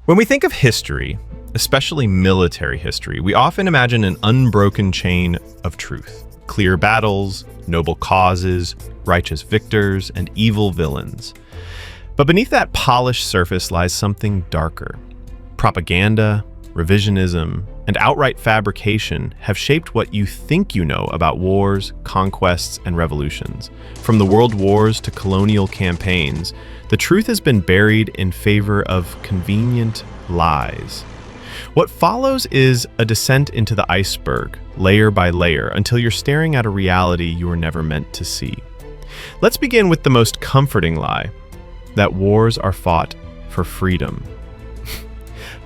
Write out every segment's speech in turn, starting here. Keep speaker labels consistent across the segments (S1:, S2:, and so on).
S1: When we think of history, especially military history, we often imagine an unbroken chain of truth. Clear battles, noble causes, righteous victors, and evil villains. But beneath that polished surface lies something darker. Propaganda, revisionism, and outright fabrication have shaped what you think you know about wars, conquests, and revolutions. From the world wars to colonial campaigns, the truth has been buried in favor of convenient lies. What follows is a descent into the iceberg, layer by layer, until you're staring at a reality you were never meant to see. Let's begin with the most comforting lie, that wars are fought for freedom.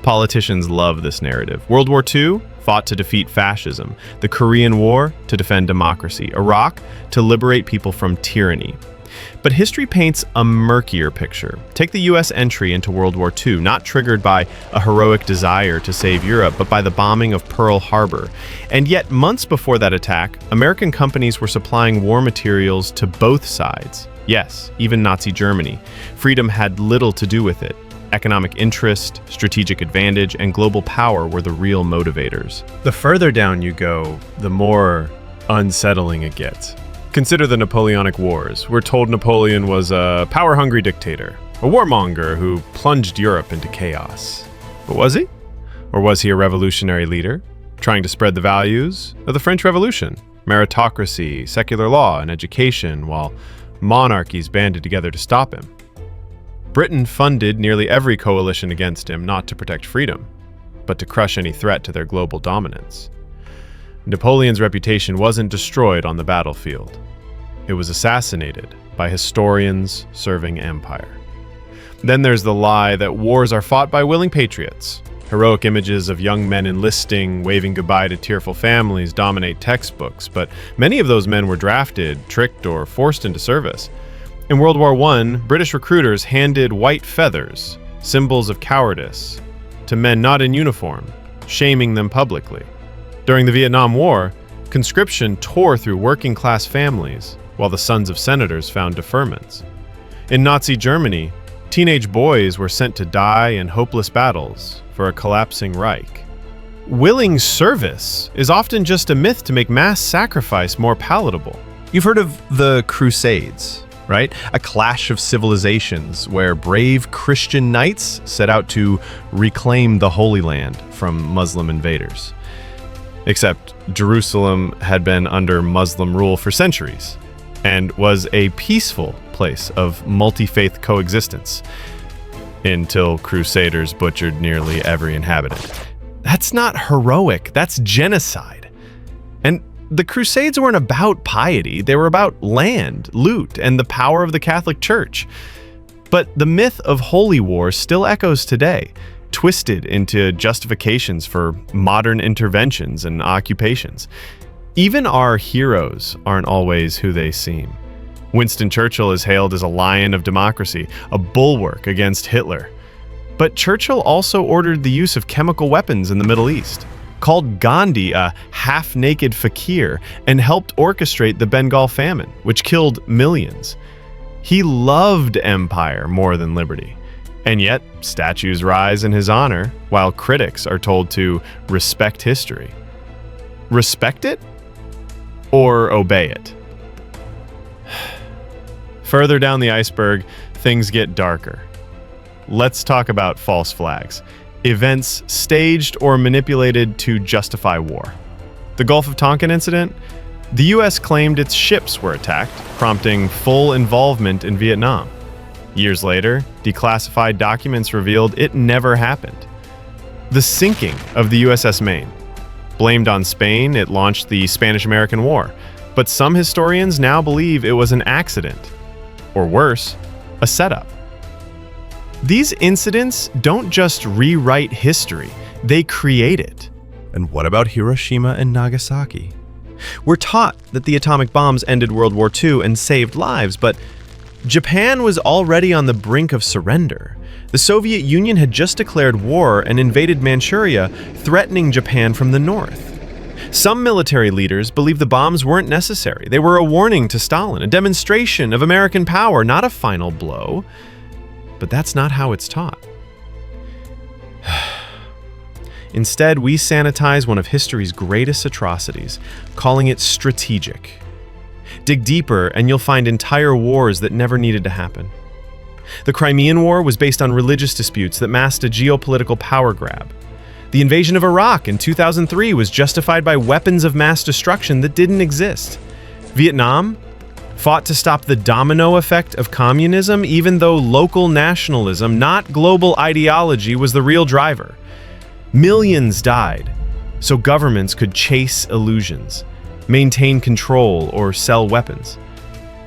S1: Politicians love this narrative. World War II fought to defeat fascism, the Korean War to defend democracy, Iraq to liberate people from tyranny. But history paints a murkier picture. Take the US entry into World War II, not triggered by a heroic desire to save Europe, but by the bombing of Pearl Harbor. And yet, months before that attack, American companies were supplying war materials to both sides. Yes, even Nazi Germany. Freedom had little to do with it. Economic interest, strategic advantage, and global power were the real motivators. The further down you go, the more unsettling it gets. Consider the Napoleonic Wars. We're told Napoleon was a power-hungry dictator, a warmonger who plunged Europe into chaos. But was he? Or was he a revolutionary leader, trying to spread the values of the French Revolution? Meritocracy, secular law, and education, while monarchies banded together to stop him. Britain funded nearly every coalition against him, not to protect freedom, but to crush any threat to their global dominance. Napoleon's reputation wasn't destroyed on the battlefield. It was assassinated by historians serving empire. Then there's the lie that wars are fought by willing patriots. Heroic images of young men enlisting, waving goodbye to tearful families dominate textbooks, but many of those men were drafted, tricked, or forced into service. In World War I, British recruiters handed white feathers, symbols of cowardice, to men not in uniform, shaming them publicly. During the Vietnam War, conscription tore through working-class families, while the sons of senators found deferments. In Nazi Germany, teenage boys were sent to die in hopeless battles for a collapsing Reich. Willing service is often just a myth to make mass sacrifice more palatable.
S2: You've heard of the Crusades, right? A clash of civilizations where brave Christian knights set out to reclaim the Holy Land from Muslim invaders. Except Jerusalem had been under Muslim rule for centuries and was a peaceful place of multi-faith coexistence until crusaders butchered nearly every inhabitant. That's not heroic, that's genocide. And the Crusades weren't about piety, they were about land, loot, and the power of the Catholic Church. But the myth of holy war still echoes today, twisted into justifications for modern interventions and occupations. Even our heroes aren't always who they seem. Winston Churchill is hailed as a lion of democracy, a bulwark against Hitler. But Churchill also ordered the use of chemical weapons in the Middle East, called Gandhi a half-naked fakir, and helped orchestrate the Bengal famine, which killed millions. He loved empire more than liberty. And yet, statues rise in his honor, while critics are told to respect history. Respect it? Or obey it? Further down the iceberg, things get darker. Let's talk about false flags. Events staged or manipulated to justify war. The Gulf of Tonkin incident? The US claimed its ships were attacked, prompting full involvement in Vietnam. Years later, declassified documents revealed it never happened. The sinking of the USS Maine. Blamed on Spain, it launched the Spanish-American War, but some historians now believe it was an accident, or worse, a setup. These incidents don't just rewrite history, they create it. And what about Hiroshima and Nagasaki? We're taught that the atomic bombs ended World War II and saved lives, but Japan was already on the brink of surrender. The Soviet Union had just declared war and invaded Manchuria, threatening Japan from the north. Some military leaders believed the bombs weren't necessary. They were a warning to Stalin, a demonstration of American power, not a final blow. But that's not how it's taught.
S1: Instead, we sanitize one of history's greatest atrocities, calling it strategic. Dig deeper, and you'll find entire wars that never needed to happen. The Crimean War was based on religious disputes that masked a geopolitical power grab. The invasion of Iraq in 2003 was justified by weapons of mass destruction that didn't exist. Vietnam fought to stop the domino effect of communism, even though local nationalism, not global ideology, was the real driver. Millions died, so governments could chase illusions, maintain control, or sell weapons.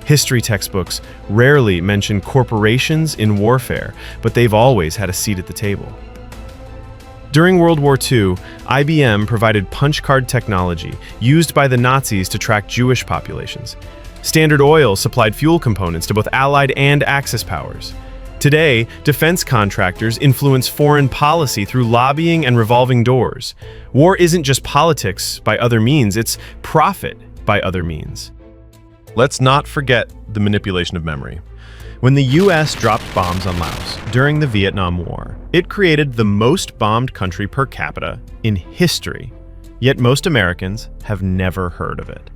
S1: History textbooks rarely mention corporations in warfare, but they've always had a seat at the table. During World War II, IBM provided punch card technology used by the Nazis to track Jewish populations. Standard Oil supplied fuel components to both Allied and Axis powers. Today, defense contractors influence foreign policy through lobbying and revolving doors. War isn't just politics by other means, it's profit by other means.
S2: Let's not forget the manipulation of memory. When the US dropped bombs on Laos during the Vietnam War, it created the most bombed country per capita in history. Yet most Americans have never heard of it.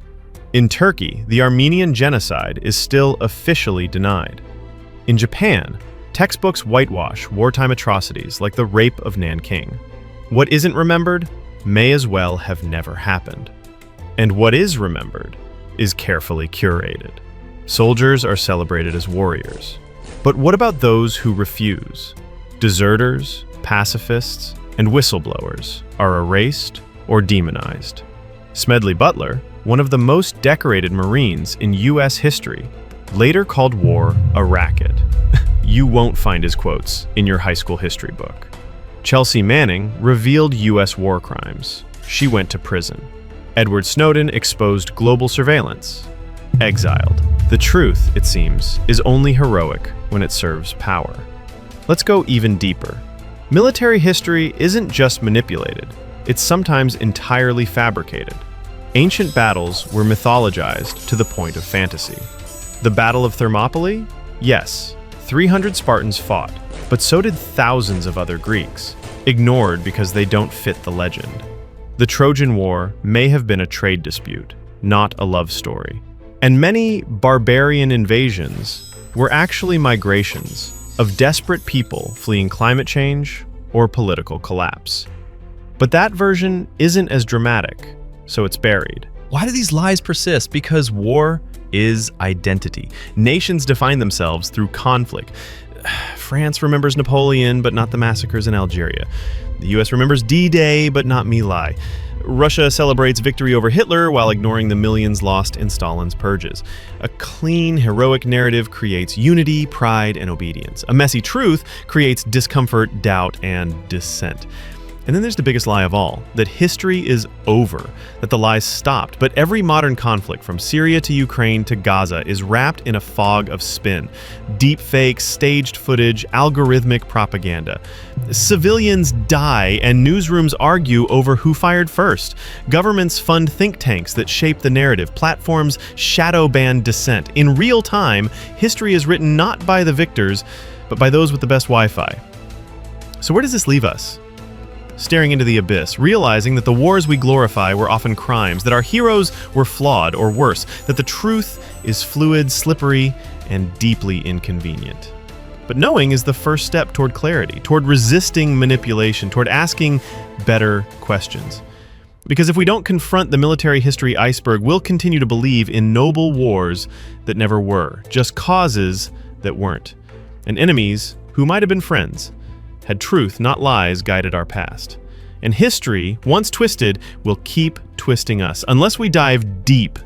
S2: In Turkey, the Armenian genocide is still officially denied. In Japan, textbooks whitewash wartime atrocities like the rape of Nanking. What isn't remembered may as well have never happened. And what is remembered is carefully curated. Soldiers are celebrated as warriors. But what about those who refuse? Deserters, pacifists, and whistleblowers are erased or demonized. Smedley Butler, one of the most decorated Marines in US history, later called war a racket. You won't find his quotes in your high school history book. Chelsea Manning revealed US war crimes. She went to prison. Edward Snowden exposed global surveillance. Exiled. The truth, it seems, is only heroic when it serves power. Let's go even deeper. Military history isn't just manipulated, it's sometimes entirely fabricated. Ancient battles were mythologized to the point of fantasy. The Battle of Thermopylae? Yes, 300 Spartans fought, but so did thousands of other Greeks, ignored because they don't fit the legend. The Trojan War may have been a trade dispute, not a love story. And many barbarian invasions were actually migrations of desperate people fleeing climate change or political collapse. But that version isn't as dramatic, so it's buried. Why do these lies persist? Because war is identity. Nations define themselves through conflict. France remembers Napoleon, but not the massacres in Algeria. The US remembers D-Day, but not My Lai. Russia celebrates victory over Hitler while ignoring the millions lost in Stalin's purges. A clean, heroic narrative creates unity, pride, and obedience. A messy truth creates discomfort, doubt, and dissent. And then there's the biggest lie of all, that history is over, that the lies stopped. But every modern conflict, from Syria to Ukraine to Gaza, is wrapped in a fog of spin. Deep fakes, staged footage, algorithmic propaganda. Civilians die and newsrooms argue over who fired first. Governments fund think tanks that shape the narrative. Platforms shadow ban dissent. In real time, history is written not by the victors, but by those with the best Wi-Fi. So where does this leave us? Staring into the abyss, realizing that the wars we glorify were often crimes, that our heroes were flawed, or worse, that the truth is fluid, slippery, and deeply inconvenient. But knowing is the first step toward clarity, toward resisting manipulation, toward asking better questions. Because if we don't confront the military history iceberg, we'll continue to believe in noble wars that never were, just causes that weren't, and enemies who might have been friends. Had truth, not lies, guided our past. And history, once twisted, will keep twisting us, unless we dive deep,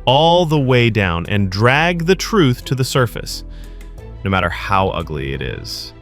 S2: all the way down, and drag the truth to the surface, no matter how ugly it is.